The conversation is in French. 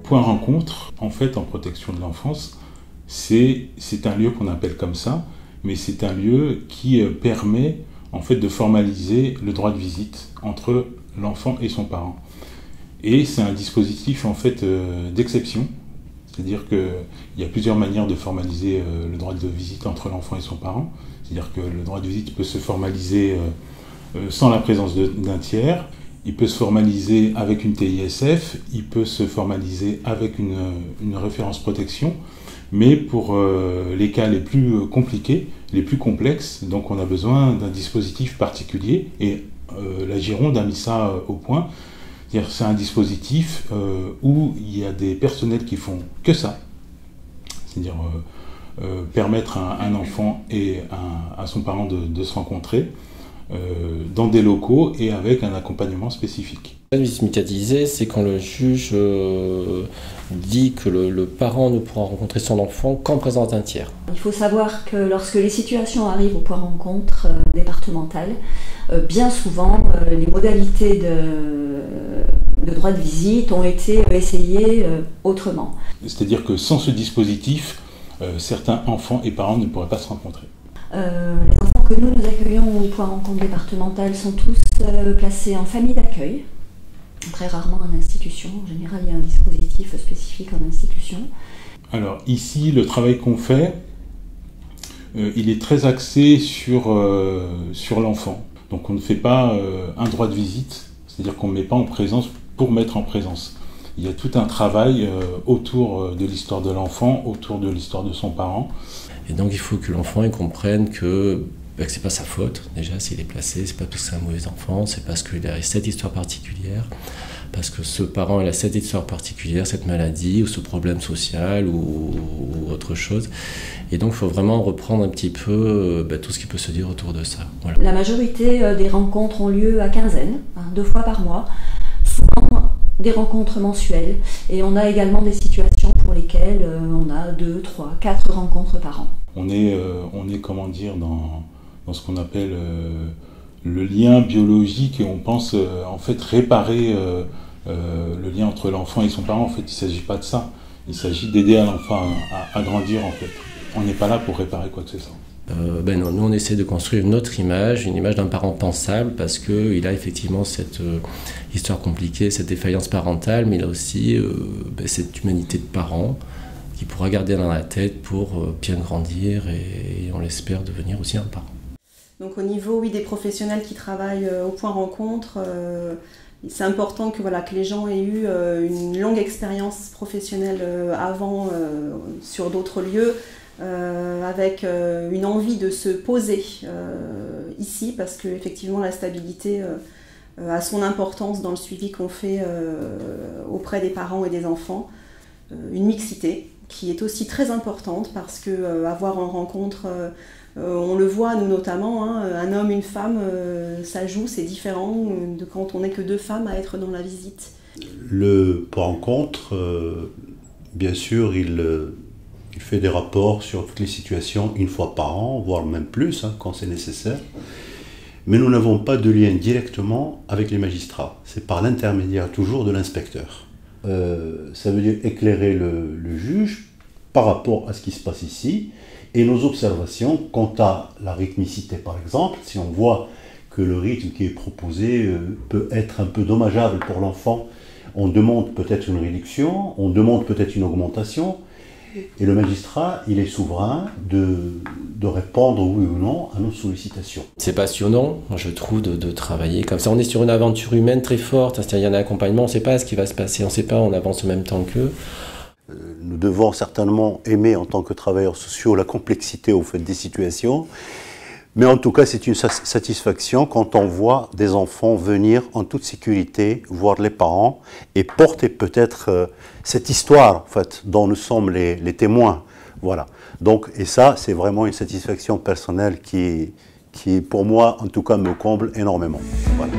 Point rencontre, en fait, en protection de l'enfance, c'est un lieu qu'on appelle comme ça, mais c'est un lieu qui permet en fait de formaliser le droit de visite entre l'enfant et son parent. Et c'est un dispositif en fait d'exception, c'est-à-dire qu'il y a plusieurs manières de formaliser le droit de visite entre l'enfant et son parent. C'est-à-dire que le droit de visite peut se formaliser sans la présence d'un tiers, il peut se formaliser avec une TISF, il peut se formaliser avec une référence protection, mais pour les cas les plus compliqués, les plus complexes, donc on a besoin d'un dispositif particulier, et la Gironde a mis ça au point. C'est un dispositif où il y a des personnels qui font que ça, c'est-à-dire permettre à un enfant et à son parent de se rencontrer dans des locaux et avec un accompagnement spécifique. La visite médiatisée, c'est quand le juge dit que le parent ne pourra rencontrer son enfant qu'en présence d'un tiers. Il faut savoir que lorsque les situations arrivent au point rencontre départemental, bien souvent les modalités de droit de visite ont été essayées autrement. C'est-à-dire que sans ce dispositif, certains enfants et parents ne pourraient pas se rencontrer. Les enfants que nous accueillons au point rencontre départemental sont tous placés en famille d'accueil, très rarement en institution. En général, il y a un dispositif spécifique en institution. Alors ici, le travail qu'on fait, il est très axé sur l'enfant. Donc on ne fait pas un droit de visite, c'est-à-dire qu'on ne met pas en présence pour mettre en présence. Il y a tout un travail autour de l'histoire de l'enfant, autour de l'histoire de son parent. Et donc il faut que l'enfant comprenne que c'est pas sa faute, déjà s'il est placé, c'est pas parce que c'est un mauvais enfant, c'est parce qu'il a cette histoire particulière, parce que ce parent a cette histoire particulière, cette maladie ou ce problème social ou autre chose. Et donc il faut vraiment reprendre un petit peu tout ce qui peut se dire autour de ça. Voilà. La majorité des rencontres ont lieu à quinzaine, 2 fois par mois, souvent des rencontres mensuelles, et on a également des situations pour lesquelles on a 2, 3, 4 rencontres par an. On est comment dire, dans ce qu'on appelle le lien biologique, et on pense en fait réparer le lien entre l'enfant et son parent. En fait, il ne s'agit pas de ça. Il s'agit d'aider l'enfant à grandir en fait. On n'est pas là pour réparer quoi que ce soit. Non, nous on essaie de construire une autre image, une image d'un parent pensable, parce qu'il a effectivement cette histoire compliquée, cette défaillance parentale, mais il a aussi cette humanité de parent qui pourra garder dans la tête pour bien grandir et on l'espère devenir aussi un parent. Donc au niveau des professionnels qui travaillent au point rencontre, c'est important que les gens aient eu une longue expérience professionnelle avant sur d'autres lieux, avec une envie de se poser ici, parce que effectivement la stabilité a son importance dans le suivi qu'on fait auprès des parents et des enfants. Une mixité qui est aussi très importante, parce que avoir en rencontre, on le voit nous notamment, un homme, une femme, ça joue, c'est différent de quand on n'est que 2 femmes à être dans la visite. Le point rencontre, bien sûr, il fait des rapports sur toutes les situations 1 fois par an, voire même plus quand c'est nécessaire. Mais nous n'avons pas de lien directement avec les magistrats. C'est par l'intermédiaire toujours de l'inspecteur. Ça veut dire éclairer le juge par rapport à ce qui se passe ici et nos observations quant à la rythmicité par exemple. Si on voit que le rythme qui est proposé peut être un peu dommageable pour l'enfant, on demande peut-être une réduction, on demande peut-être une augmentation, et le magistrat, il est souverain de répondre oui ou non à nos sollicitations. C'est passionnant, je trouve, de travailler comme ça. On est sur une aventure humaine très forte, c'est-à-dire il y a un accompagnement, on ne sait pas ce qui va se passer, on ne sait pas, on avance en même temps qu'eux. Nous devons certainement aimer en tant que travailleurs sociaux la complexité au fait des situations, mais en tout cas c'est une satisfaction quand on voit des enfants venir en toute sécurité, voir les parents et porter peut-être cette histoire en fait, dont nous sommes les témoins. Voilà. Donc, et ça c'est vraiment une satisfaction personnelle qui pour moi en tout cas me comble énormément. Voilà.